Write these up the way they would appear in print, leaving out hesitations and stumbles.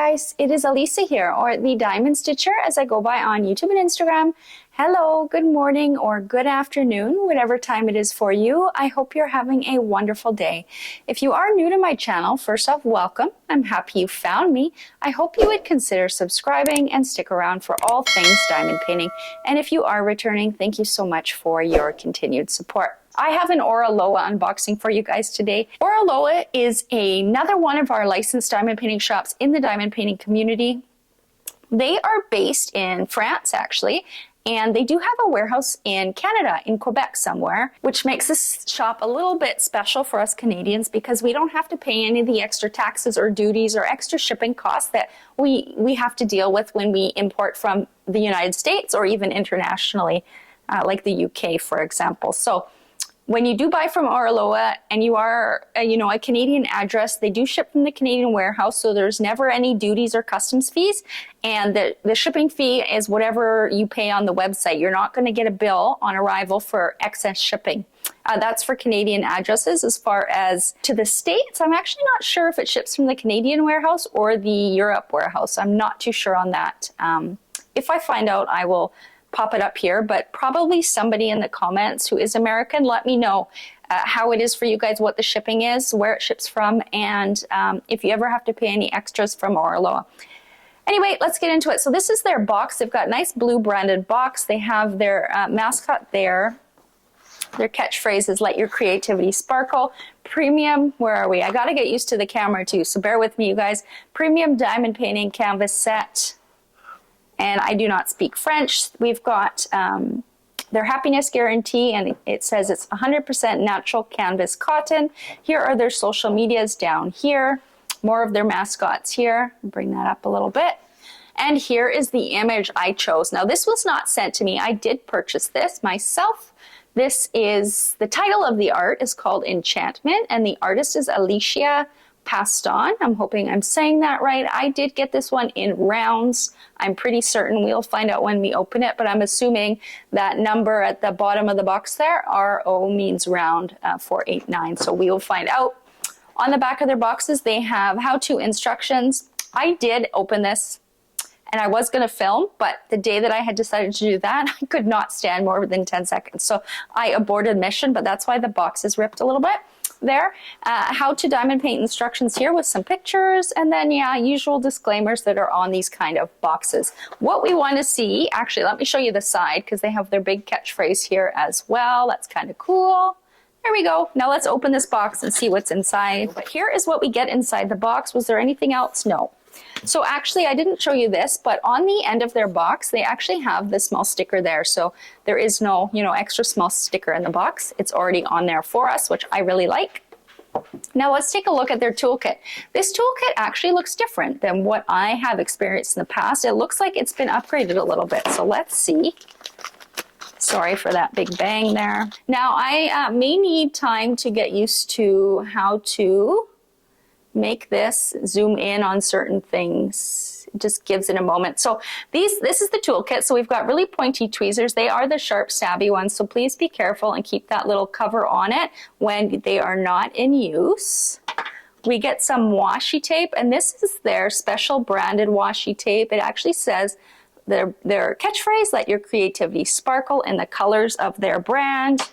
guys, it is Alicia here, or the Diamond Stitcher as I go by on YouTube and Instagram. Hello, good morning or good afternoon, whatever time it is for you. I hope you're having a wonderful day. If you are new to my channel, first off, welcome. I'm happy you found me. I hope you would consider subscribing and stick around for all things diamond painting. And if you are returning, thank you so much for your continued support. I have an Oraloa unboxing for you guys today. Oraloa is another one of our licensed diamond painting shops in the diamond painting community. They are based in France, actually, and they do have a warehouse in Canada, in Quebec somewhere, which makes this shop a little bit special for us Canadians because we don't have to pay any of the extra taxes or duties or extra shipping costs that we have to deal with when we import from the United States or even internationally, like the UK, for example. So when you do buy from Oraloa and you are, a Canadian address, they do ship from the Canadian warehouse, so there's never any duties or customs fees. And the shipping fee is whatever you pay on the website. You're not going to get a bill on arrival for excess shipping. That's for Canadian addresses. As far as to the States, I'm actually not sure if it ships from the Canadian warehouse or the Europe warehouse. I'm not too sure on that. If I find out, I will pop it up here, but probably somebody in the comments who is American, let me know how it is for you guys, what the shipping is, where it ships from, and if you ever have to pay any extras from Oraloa. Anyway, let's get into it. So this is their box. They've got a nice blue branded box. They have their mascot there. Their catchphrase is "Let your creativity sparkle." Premium, where are we? I got to get used to the camera too, so bear with me, you guys. Premium diamond painting canvas set. And I do not speak French. We've got their happiness guarantee, and it says it's 100% natural canvas cotton. Here are their social medias down here. More of their mascots here. Bring that up a little bit. And here is the image I chose. Now, this was not sent to me. I did purchase this myself. This is, the title of the art is called Enchantment, and the artist is Alicia Paston. I'm hoping I'm saying that right. I did get this one in rounds. I'm pretty certain we'll find out when we open it, but I'm assuming that number at the bottom of the box there, RO, means round 489. So we will find out. On the back of their boxes, they have how-to instructions. I did open this and I was going to film, but the day that I had decided to do that, I could not stand more than 10 seconds. So I aborted mission, but that's why the box is ripped a little bit. There, how to diamond paint instructions here with some pictures, and then usual disclaimers that are on these kind of boxes. What we want to see, actually, let me show you the side because they have their big catchphrase here as well. That's kind of cool. There we go. Now let's open this box and see what's inside. But here is what we get inside the box. Was there anything else? No. So actually, I didn't show you this, but on the end of their box, they actually have the small sticker there. So there is no, extra small sticker in the box. It's already on there for us, which I really like. Now let's take a look at their toolkit. This toolkit actually looks different than what I have experienced in the past. It looks like it's been upgraded a little bit. So let's see. Sorry for that big bang there. Now I may need time to get used to how to make this zoom in on certain things. It just gives it a moment. So this is the toolkit. So we've got really pointy tweezers. They are the sharp, stabby ones. So please be careful and keep that little cover on it when they are not in use. We get some washi tape, and this is their special branded washi tape. It actually says their catchphrase, "Let your creativity sparkle," in the colors of their brand.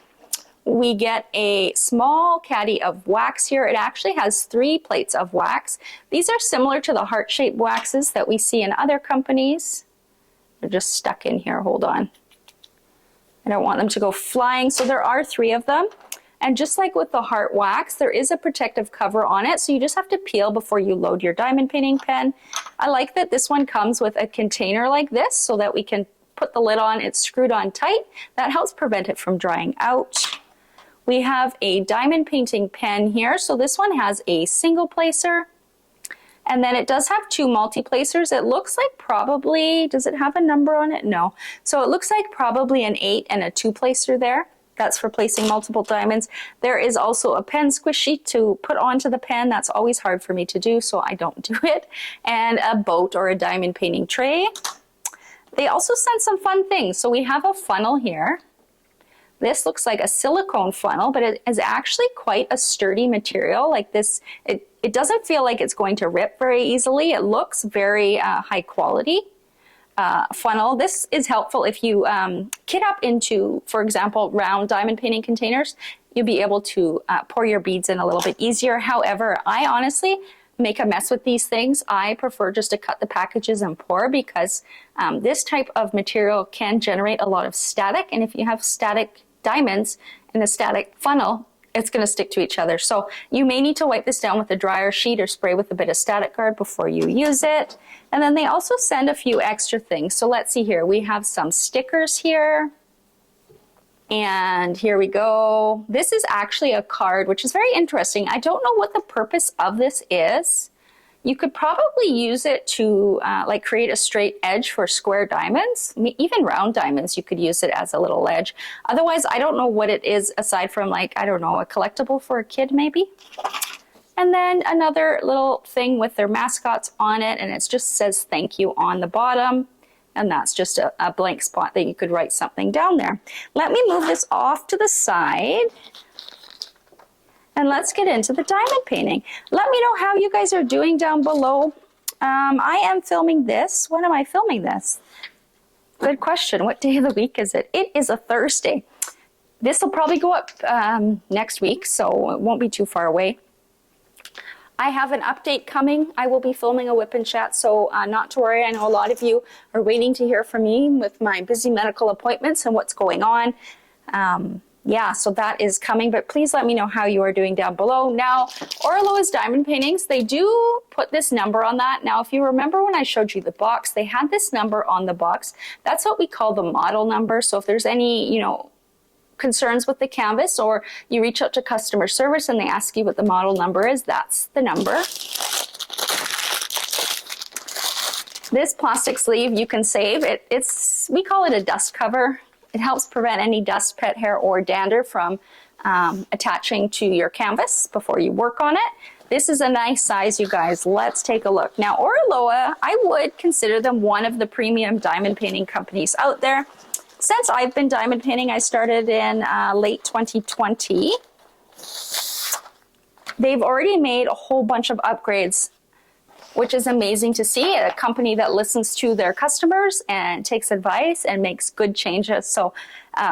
We get a small caddy of wax here. It actually has 3 plates of wax. These are similar to the heart-shaped waxes that we see in other companies. They're just stuck in here. Hold on. I don't want them to go flying. So there are 3 of them. And just like with the heart wax, there is a protective cover on it. So you just have to peel before you load your diamond painting pen. I like that this one comes with a container like this so that we can put the lid on. It's screwed on tight. That helps prevent it from drying out. We have a diamond painting pen here. So this one has a single placer, and then it does have 2 multi-placers. It looks like probably, does it have a number on it? No. So it looks like probably an 8 and a 2 placer there. That's for placing multiple diamonds. There is also a pen squishy to put onto the pen. That's always hard for me to do, so I don't do it. And a boat or a diamond painting tray. They also sent some fun things. So we have a funnel here. This looks like a silicone funnel, but it is actually quite a sturdy material. Like this, it doesn't feel like it's going to rip very easily. It looks very high quality. Funnel. This is helpful if you kit up into, for example, round diamond painting containers. You'll be able to pour your beads in a little bit easier. However, I honestly make a mess with these things. I prefer just to cut the packages and pour because this type of material can generate a lot of static. And if you have static diamonds in a static funnel, it's going to stick to each other. So you may need to wipe this down with a dryer sheet or spray with a bit of static guard before you use it. And then they also send a few extra things. So let's see here. We have some stickers here. And here we go. This is actually a card, which is very interesting. I don't know what the purpose of this is. You could probably use it to like create a straight edge for square diamonds. I mean, even round diamonds, you could use it as a little edge. Otherwise, I don't know what it is aside from like, I don't know, a collectible for a kid maybe. And then another little thing with their mascots on it, and it just says thank you on the bottom. And that's just a blank spot that you could write something down there. Let me move this off to the side. And let's get into the diamond painting. Let me know how you guys are doing down below. I am filming this. When am I filming this? Good question. What day of the week is it? It is a Thursday. This will probably go up next week, so it won't be too far away. I have an update coming. I will be filming a whip and chat, so not to worry. I know a lot of you are waiting to hear from me with my busy medical appointments and what's going on. Yeah, so that is coming, but please let me know how you are doing down below. Now, Oraloa's diamond paintings, they do put this number on that. Now, if you remember when I showed you the box, they had this number on the box. That's what we call the model number. So if there's any, you know, concerns with the canvas or you reach out to customer service and they ask you what the model number is, that's the number. This plastic sleeve you can save. We call it a dust cover. It helps prevent any dust, pet hair, or dander from attaching to your canvas before you work on it. This is a nice size, you guys. Let's take a look. Now, Oraloa, I would consider them one of the premium diamond painting companies out there. Since I've been diamond painting, I started in late 2020. They've already made a whole bunch of upgrades, which is amazing to see. A company that listens to their customers and takes advice and makes good changes. So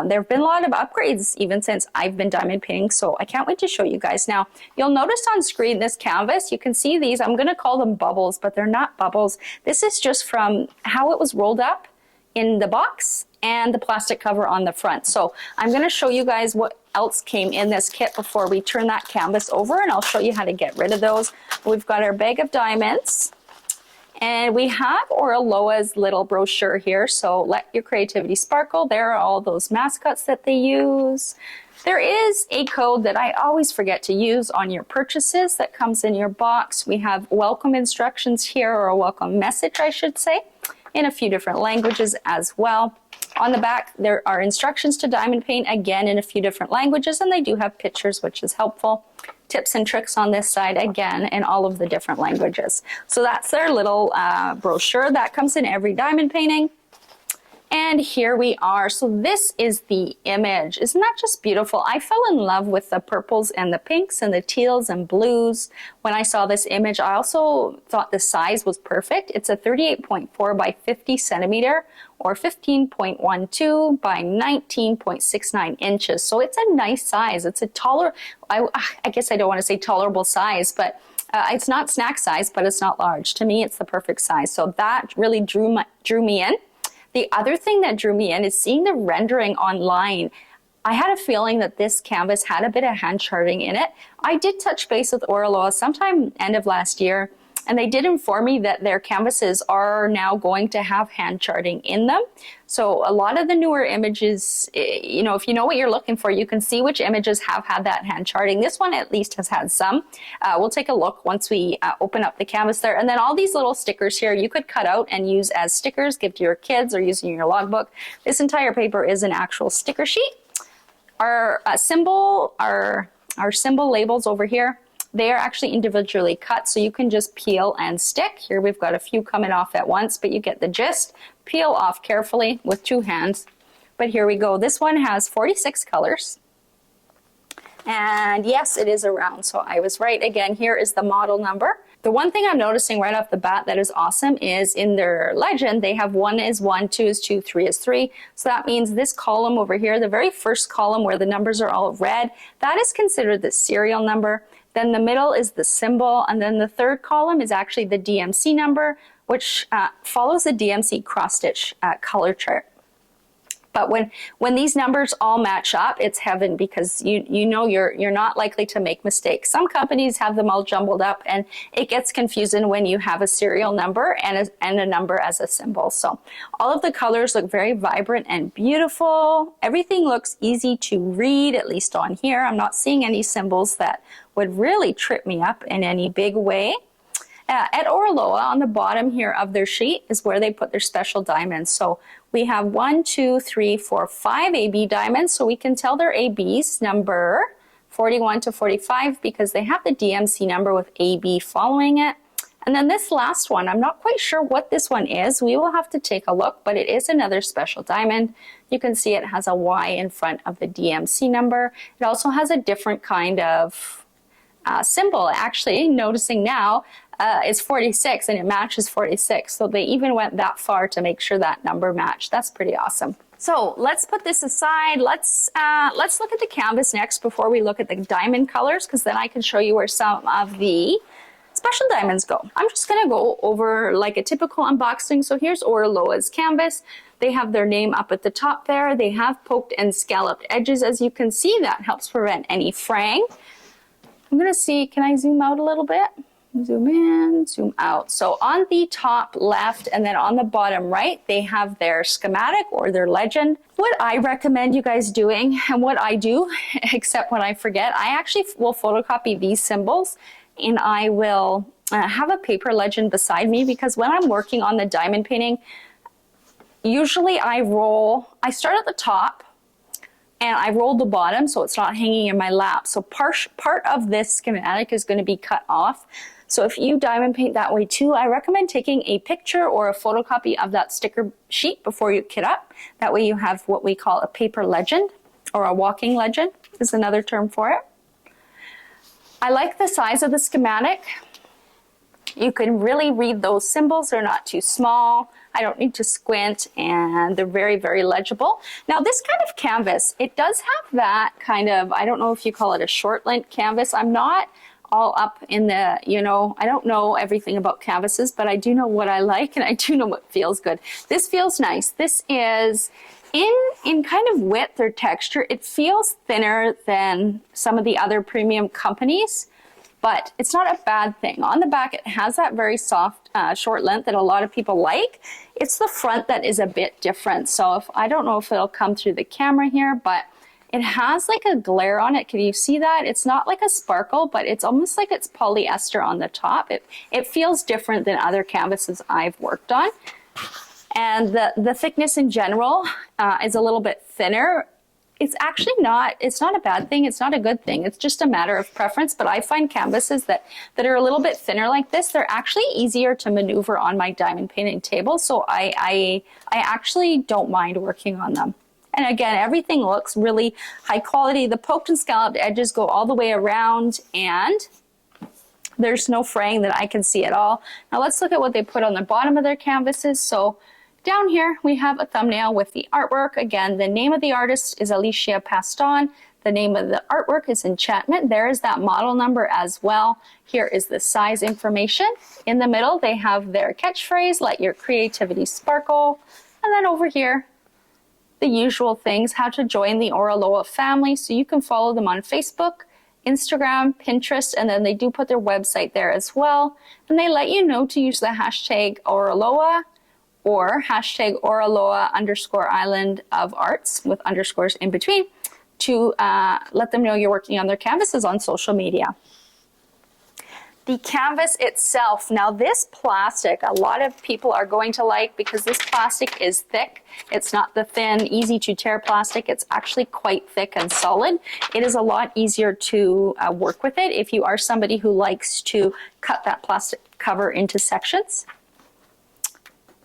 there have been a lot of upgrades even since I've been diamond painting. So I can't wait to show you guys. Now, you'll notice on screen this canvas, you can see these. I'm going to call them bubbles, but they're not bubbles. This is just from how it was rolled up in the box and the plastic cover on the front. So I'm going to show you guys what else came in this kit before we turn that canvas over, and I'll show you how to get rid of those. We've got our bag of diamonds, and we have Oraloa's little brochure here, so let your creativity sparkle. There are all those mascots that they use. There is a code that I always forget to use on your purchases that comes in your box. We have welcome instructions here, or a welcome message, I should say, in a few different languages as well. On the back, there are instructions to diamond paint, again, in a few different languages, and they do have pictures, which is helpful. Tips and tricks on this side, again, in all of the different languages. So that's their little brochure. That comes in every diamond painting. And here we are. So this is the image. Isn't that just beautiful? I fell in love with the purples and the pinks and the teals and blues. When I saw this image, I also thought the size was perfect. It's a 38.4 by 50 centimeter or 15.12 by 19.69 inches. So it's a nice size. It's a taller, I guess I don't want to say tolerable size, but it's not snack size, but it's not large. To me, it's the perfect size. So that really drew me in. The other thing that drew me in is seeing the rendering online. I had a feeling that this canvas had a bit of hand charting in it. I did touch base with Oraloa sometime end of last year, and they did inform me that their canvases are now going to have hand charting in them. So a lot of the newer images, you know, if you know what you're looking for, you can see which images have had that hand charting. This one at least has had some. We'll take a look once we open up the canvas there. And then all these little stickers here, you could cut out and use as stickers, give to your kids or use in your logbook. This entire paper is an actual sticker sheet. Our symbol labels over here, they are actually individually cut, so you can just peel and stick. Here we've got a few coming off at once, but you get the gist. Peel off carefully with 2 hands. But here we go. This one has 46 colors. And yes, it is a round, so I was right. Again, here is the model number. The one thing I'm noticing right off the bat that is awesome is in their legend, they have 1 is 1, 2 is 2, 3 is 3. So that means this column over here, the very first column where the numbers are all red, that is considered the serial number. Then the middle is the symbol, and then the third column is actually the DMC number, which follows the DMC cross-stitch color chart. But when these numbers all match up, it's heaven, because you know you're not likely to make mistakes. Some companies have them all jumbled up, and it gets confusing when you have a serial number and a number as a symbol. So all of the colors look very vibrant and beautiful. Everything looks easy to read, at least on here. I'm not seeing any symbols that would really trip me up in any big way. At Oraloa, on the bottom here of their sheet is where they put their special diamonds. So we have 1, 2, 3, 4, 5 AB diamonds. So we can tell they're ABs, number 41 to 45, because they have the DMC number with AB following it. And then this last one, I'm not quite sure what this one is. We will have to take a look, but it is another special diamond. You can see it has a Y in front of the DMC number. It also has a different kind of symbol. Actually, noticing now, it's 46 and it matches 46. So they even went that far to make sure that number matched. That's pretty awesome. So let's put this aside. Let's look at the canvas next before we look at the diamond colors, because then I can show you where some of the special diamonds go. I'm just going to go over like a typical unboxing. So here's Oraloa's canvas. They have their name up at the top there. They have poked and scalloped edges. As you can see, that helps prevent any fraying. I'm going to see, can I zoom out a little bit? Zoom in, zoom out. So on the top left and then on the bottom right, they have their schematic or their legend. What I recommend you guys doing, and what I do, except when I forget, I actually will photocopy these symbols, and I will have a paper legend beside me, because when I'm working on the diamond painting, usually I start at the top, and I rolled the bottom so it's not hanging in my lap. So part of this schematic is going to be cut off. So if you diamond paint that way too, I recommend taking a picture or a photocopy of that sticker sheet before you kit up. That way you have what we call a paper legend, or a walking legend is another term for it. I like the size of the schematic. You can really read those symbols. They're not too small. I don't need to squint, and they're very, very legible. Now this kind of canvas, it does have that kind of, I don't know if you call it a short length canvas. I'm not all up in the, I don't know everything about canvases, but I do know what I like, and I do know what feels good. This feels nice. This is in kind of width or texture. It feels thinner than some of the other premium companies, but it's not a bad thing. On the back, it has that very soft, short length that a lot of people like. It's the front that is a bit different. So I don't know if it'll come through the camera here, but it has like a glare on it. Can you see that? It's not like a sparkle, but it's almost like it's polyester on the top. It feels different than other canvases I've worked on. And the thickness in general is a little bit thinner. It's actually not, it's not a bad thing. It's not a good thing. It's just a matter of preference. But I find canvases that are a little bit thinner like this, they're actually easier to maneuver on my diamond painting table. So I actually don't mind working on them. And again, everything looks really high quality. The poked and scalloped edges go all the way around, and there's no fraying that I can see at all. Now let's look at what they put on the bottom of their canvases. So down here, we have a thumbnail with the artwork. Again, the name of the artist is Alicia Paston. The name of the artwork is Enchantment. There is that model number as well. Here is the size information. In the middle, they have their catchphrase, let your creativity sparkle. And then over here, the usual things, how to join the Oraloa family. So you can follow them on Facebook, Instagram, Pinterest, and then they do put their website there as well. And they let you know to use the hashtag Oraloa or hashtag Oraloa_island of arts with underscores in between to let them know you're working on their canvases on social media. The canvas itself, now this plastic, a lot of people are going to like, because this plastic is thick. It's not the thin, easy to tear plastic. It's actually quite thick and solid. It is a lot easier to work with it if you are somebody who likes to cut that plastic cover into sections.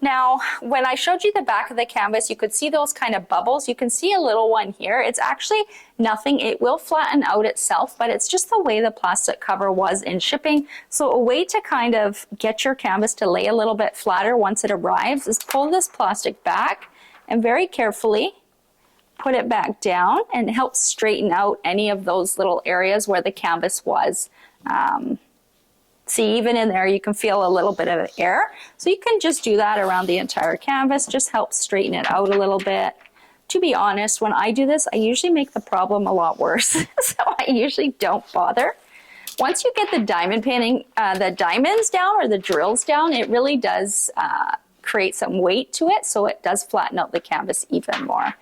Now, when I showed you the back of the canvas, you could see those kind of bubbles. You can see a little one here. It's actually nothing. It will flatten out itself, but it's just the way the plastic cover was in shipping. So a way to kind of get your canvas to lay a little bit flatter once it arrives is pull this plastic back and very carefully put it back down, and it helps straighten out any of those little areas where the canvas was. See, even in there, you can feel a little bit of air. So you can just do that around the entire canvas, just help straighten it out a little bit. To be honest, when I do this, I usually make the problem a lot worse. So I usually don't bother. Once you get the diamond painting, the diamonds down or the drills down, it really does create some weight to it. So it does flatten out the canvas even more.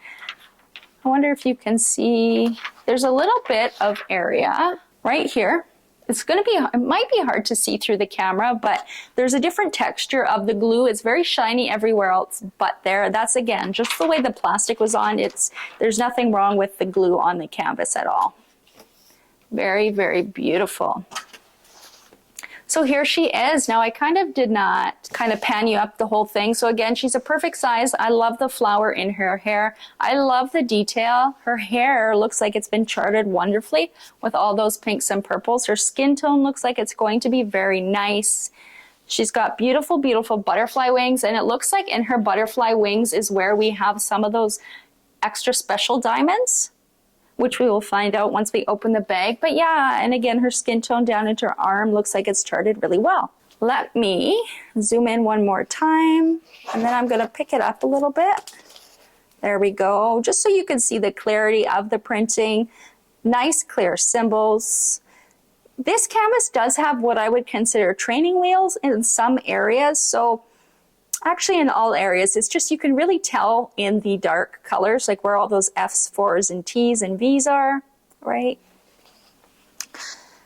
I wonder if you can see, there's a little bit of area right here. It might be hard to see through the camera, but there's a different texture of the glue. It's very shiny everywhere else but there. That's again, just the way the plastic was on. There's nothing wrong with the glue on the canvas at all. Very, very beautiful. So here she is. Now I kind of did not pan you up the whole thing. So again, she's a perfect size. I love the flower in her hair. I love the detail. Her hair looks like it's been charted wonderfully with all those pinks and purples. Her skin tone looks like it's going to be very nice. She's got beautiful, beautiful butterfly wings, and it looks like in her butterfly wings is where we have some of those extra special diamonds, which we will find out once we open the bag. But yeah, and again, her skin tone down into her arm looks like it's charted really well. Let me zoom in one more time, and then I'm gonna pick it up a little bit. There we go, just so you can see the clarity of the printing. Nice clear symbols. This canvas does have what I would consider training wheels in some areas. So actually in all areas, it's just you can really tell in the dark colors, like where all those F's, 4's, and T's and V's are, right?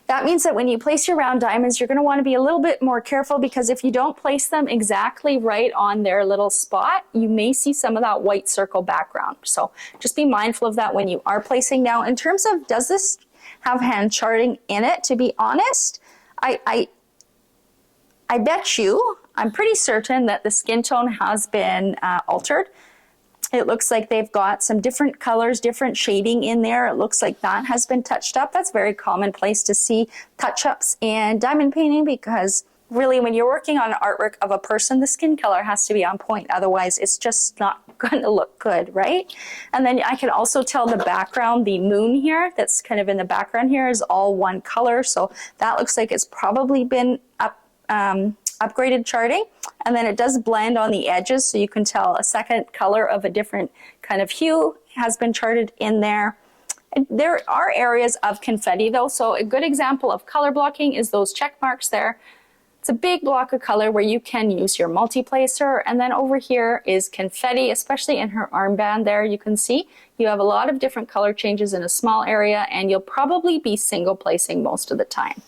That means that when you place your round diamonds, you're going to want to be a little bit more careful, because if you don't place them exactly right on their little spot, you may see some of that white circle background. So just be mindful of that when you are placing. Now, in terms of does this have hand charting in it, to be honest, I bet you, I'm pretty certain that the skin tone has been altered. It looks like they've got some different colors, different shading in there. It looks like that has been touched up. That's very commonplace to see touch-ups in diamond painting, because really when you're working on artwork of a person, the skin color has to be on point. Otherwise, it's just not going to look good, right? And then I can also tell the background, the moon here, that's kind of in the background here, is all one color. So that looks like it's probably been upgraded charting. And then it does blend on the edges, so you can tell a second color of a different kind of hue has been charted in there. And there are areas of confetti though, so a good example of color blocking is those check marks there. It's a big block of color where you can use your multi-placer. And then over here is confetti, especially in her armband there. You can see you have a lot of different color changes in a small area, and you'll probably be single placing most of the time.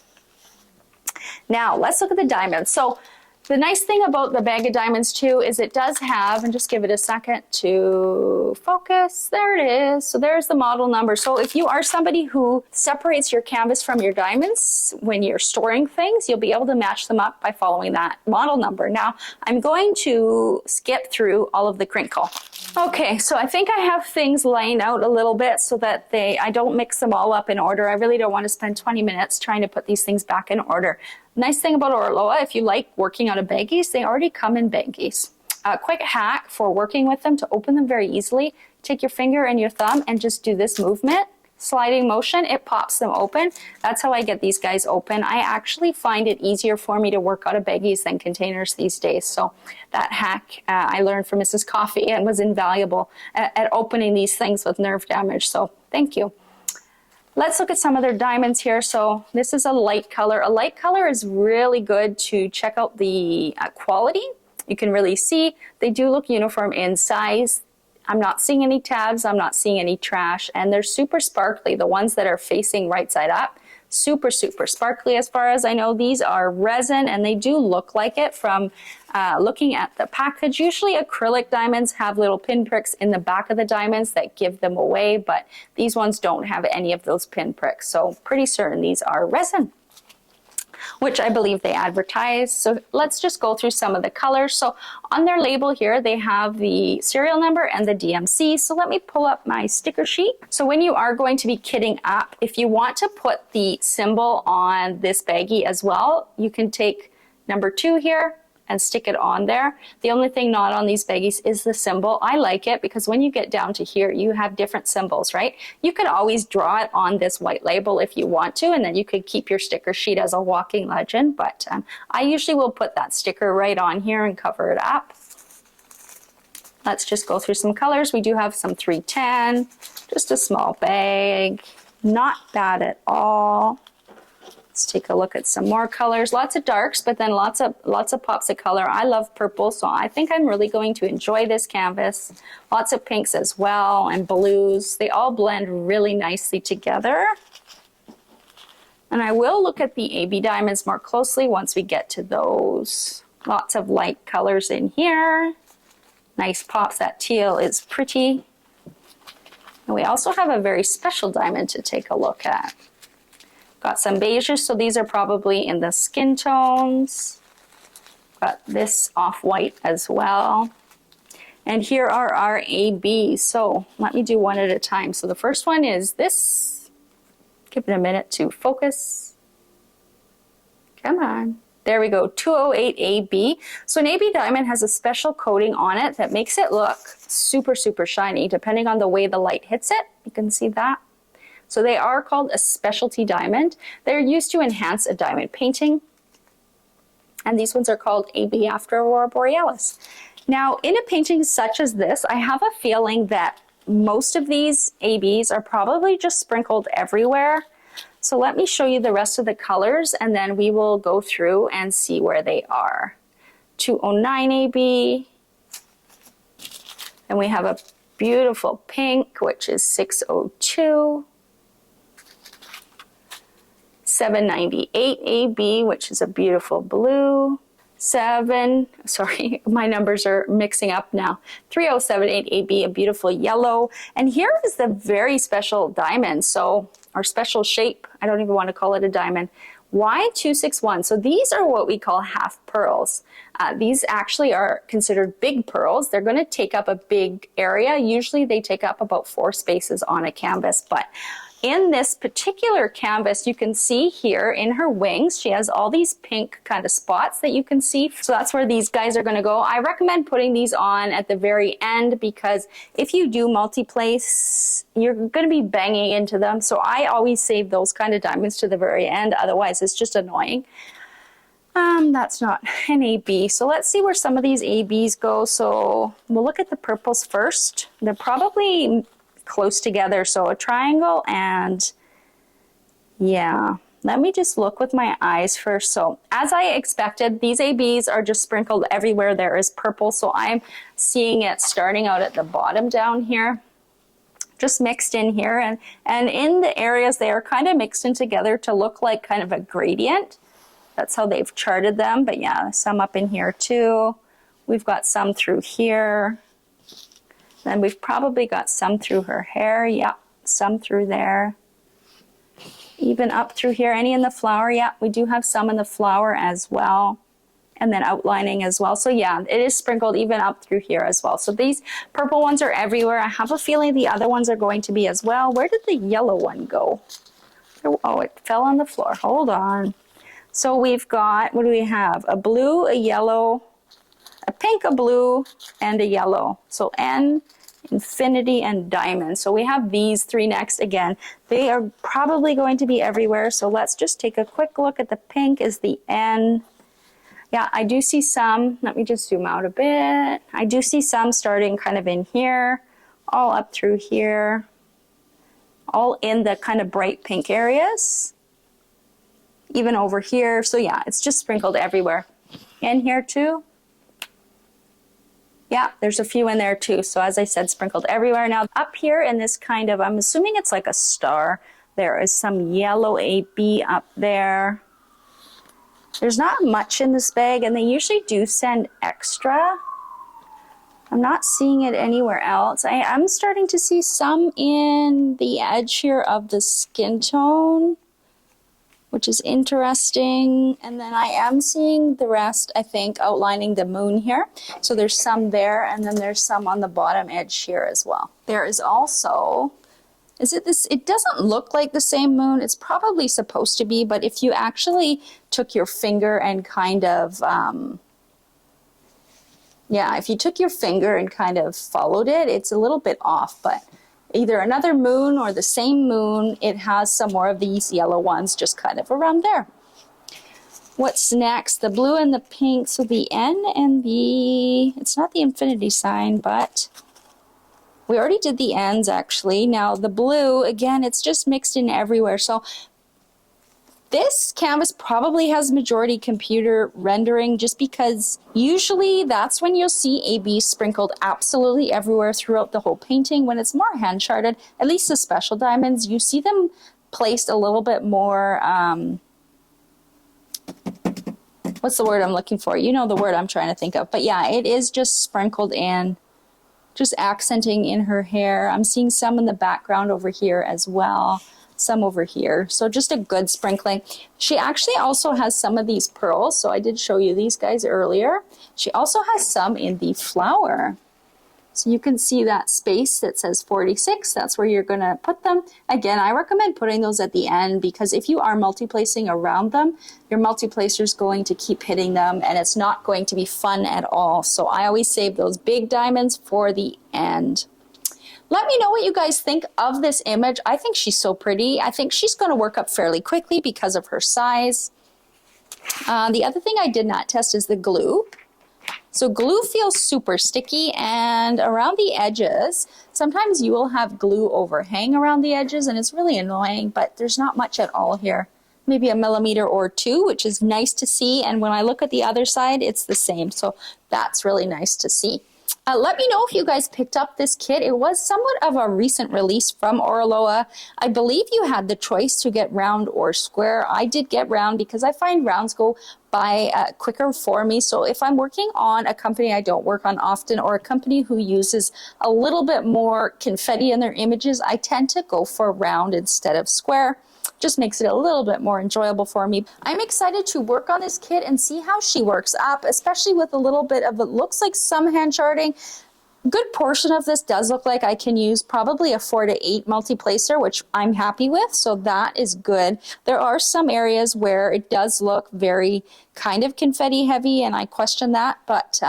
Now, let's look at the diamonds. So the nice thing about the bag of diamonds too is it does have, and just give it a second to focus, there it is. So there's the model number. So if you are somebody who separates your canvas from your diamonds when you're storing things, you'll be able to match them up by following that model number. Now, I'm going to skip through all of the crinkle. Okay, so I think I have things lined out a little bit so that I don't mix them all up in order. I really don't want to spend 20 minutes trying to put these things back in order. Nice thing about Oraloa, if you like working out of baggies, they already come in baggies. A quick hack for working with them to open them very easily, take your finger and your thumb and just do this movement, sliding motion, it pops them open. That's how I get these guys open. I actually find it easier for me to work out of baggies than containers these days. So that hack I learned from Mrs. Coffee and was invaluable at opening these things with nerve damage. So thank you. Let's look at some of their diamonds here. So this is a light color. A light color is really good to check out the quality. You can really see they do look uniform in size. I'm not seeing any tabs, I'm not seeing any trash, and they're super sparkly. The ones that are facing right side up, super, super sparkly as far as I know. These are resin, and they do look like it from looking at the package. Usually acrylic diamonds have little pinpricks in the back of the diamonds that give them away, but these ones don't have any of those pinpricks, so pretty certain these are resin. which I believe they advertise. So let's just go through some of the colors. So on their label here, they have the serial number and the DMC. So let me pull up my sticker sheet. So when you are going to be kitting up, if you want to put the symbol on this baggie as well, you can take number 2 here and stick it on there. The only thing not on these baggies is the symbol. I like it because when you get down to here, you have different symbols, right? You could always draw it on this white label if you want to, and then you could keep your sticker sheet as a walking legend, but I usually will put that sticker right on here and cover it up. Let's just go through some colors. We do have some 310, just a small bag, not bad at all. Let's take a look at some more colors. Lots of darks, but then lots of pops of color. I love purple, so I think I'm really going to enjoy this canvas. Lots of pinks as well and blues. They all blend really nicely together. And I will look at the AB diamonds more closely once we get to those. Lots of light colors in here. Nice pops. That teal is pretty. And we also have a very special diamond to take a look at. Got some beiges, so these are probably in the skin tones. Got this off-white as well. And here are our ABs. So let me do one at a time. So the first one is this. Give it a minute to focus. Come on. There we go, 208 AB. So an AB diamond has a special coating on it that makes it look super, super shiny, depending on the way the light hits it. You can see that. So they are called a specialty diamond. They're used to enhance a diamond painting. And these ones are called AB after Aurora Borealis. Now, in a painting such as this, I have a feeling that most of these ABs are probably just sprinkled everywhere. So let me show you the rest of the colors and then we will go through and see where they are. 209 AB. And we have a beautiful pink, which is 602. 798 AB, which is a beautiful blue. Sorry, my numbers are mixing up now. 3078 AB, a beautiful yellow. And here is the very special diamond, or special shape. I don't even want to call it a diamond. Y261. So these are what we call half pearls. These actually are considered big pearls. They're going to take up a big area. Usually they take up about 4 spaces on a canvas, but in this particular canvas, you can see here in her wings, she has all these pink kind of spots that you can see. So that's where these guys are going to go. I recommend putting these on at the very end because if you do multi-place, you're going to be banging into them. So I always save those kind of diamonds to the very end. Otherwise, it's just annoying. That's not an AB. So let's see where some of these ABs go. So we'll look at the purples first. They're probably close together, so a triangle, and yeah, let me just look with my eyes first. So as I expected, these ABs are just sprinkled everywhere there is purple, so I'm seeing it starting out at the bottom down here, just mixed in here, and in the areas they are kind of mixed in together to look like kind of a gradient. That's how they've charted them, but yeah, some up in here too. We've got some through here. Then we've probably got some through her hair. Yeah, some through there. Even up through here. Any in the flower? Yeah, we do have some in the flower as well. And then outlining as well. So yeah, it is sprinkled even up through here as well. So these purple ones are everywhere. I have a feeling the other ones are going to be as well. Where did the yellow one go? Oh, it fell on the floor. Hold on. So we've got, what do we have? A blue, a yellow, a pink, a blue, and a yellow. So N, infinity, and diamond. So we have these 3 next. Again, they are probably going to be everywhere. So let's just take a quick look at the pink is the N. Yeah, I do see some. Let me just zoom out a bit. I do see some starting kind of in here, all up through here, all in the kind of bright pink areas, even over here. So yeah, it's just sprinkled everywhere. In here too. Yeah, there's a few in there too. So as I said, sprinkled everywhere. Now up here in this kind of, I'm assuming it's like a star. There is some yellow AB up there. There's not much in this bag, and they usually do send extra. I'm not seeing it anywhere else. I'm starting to see some in the edge here of the skin tone. which is interesting. And then I am seeing the rest, I think, outlining the moon here. So there's some there, and then there's some on the bottom edge here as well. There is also, is it this? It doesn't look like the same moon. It's probably supposed to be, but if you actually took your finger and kind of, yeah, if you took your finger and kind of followed it, it's a little bit off, but either another moon or the same moon, it has some more of these yellow ones just kind of around there. What's next? The blue and the pink, so the N and the, it's not the infinity sign, but we already did the N's actually. Now the blue, again, it's just mixed in everywhere. So this canvas probably has majority computer rendering just because usually that's when you'll see AB sprinkled absolutely everywhere throughout the whole painting. When it's more hand charted, at least the special diamonds, you see them placed a little bit more, what's the word I'm looking for? You know the word I'm trying to think of. But yeah, it is just sprinkled in, just accenting in her hair. I'm seeing some in the background over here as well. Some over here. So just a good sprinkling. She actually also has some of these pearls. So I did show you these guys earlier. She also has some in the flower. So you can see that space that says 46. That's where you're going to put them. Again, I recommend putting those at the end because if you are multi-placing around them, your multi-placer is going to keep hitting them and it's not going to be fun at all. So I always save those big diamonds for the end. Let me know what you guys think of this image. I think she's so pretty. I think she's going to work up fairly quickly because of her size. The other thing I did not test is the glue. So glue feels super sticky, and around the edges, sometimes you will have glue overhang around the edges, and it's really annoying, but there's not much at all here. Maybe a millimeter or two, which is nice to see. And when I look at the other side, it's the same. So that's really nice to see. Let me know if you guys picked up this kit. It was somewhat of a recent release from Oraloa. I believe you had the choice to get round or square. I did get round because I find rounds go by quicker for me. So if I'm working on a company I don't work on often or a company who uses a little bit more confetti in their images, I tend to go for round instead of square. Just makes it a little bit more enjoyable for me. I'm excited to work on this kit and see how she works up, especially with a little bit of, it looks like some hand charting. Good portion of this does look like I can use probably a 4 to 8 multi-placer, which I'm happy with, so that is good. There are some areas where it does look very kind of confetti heavy, and I question that, but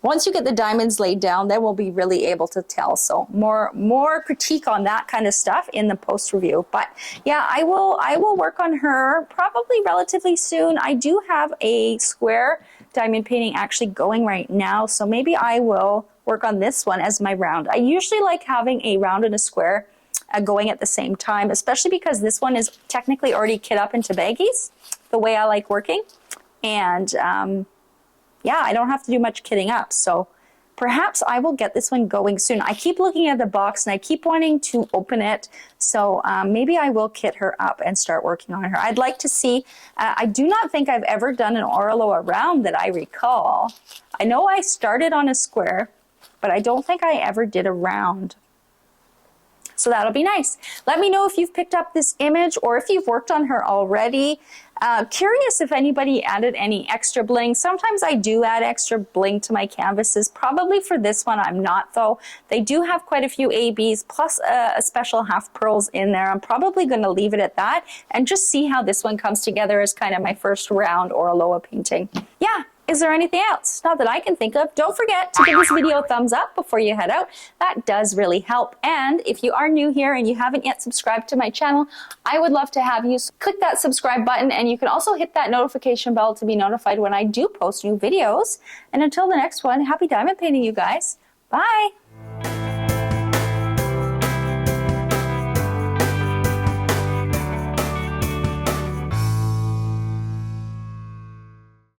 once you get the diamonds laid down, then we'll be really able to tell. So more critique on that kind of stuff in the post review. But yeah, I will work on her probably relatively soon. I do have a square diamond painting actually going right now, so maybe I will work on this one as my round. I usually like having a round and a square going at the same time, especially because this one is technically already kit up into baggies, the way I like working. And yeah, I don't have to do much kitting up. So perhaps I will get this one going soon. I keep looking at the box and I keep wanting to open it. So maybe I will kit her up and start working on her. I'd like to see, I do not think I've ever done an Oraloa round that I recall. I know I started on a square, but I don't think I ever did a round. So that'll be nice. Let me know if you've picked up this image or if you've worked on her already. Curious if anybody added any extra bling. Sometimes I do add extra bling to my canvases. Probably for this one I'm not though. They do have quite a few ABs plus a special half pearls in there. I'm probably going to leave it at that and just see how this one comes together as kind of my first round Oraloa painting. Yeah. Is there anything else? Not that I can think of. Don't forget to give this video a thumbs up before you head out. That does really help. And if you are new here and you haven't yet subscribed to my channel, I would love to have you click that subscribe button, and you can also hit that notification bell to be notified when I do post new videos. And until the next one, happy diamond painting, you guys. Bye.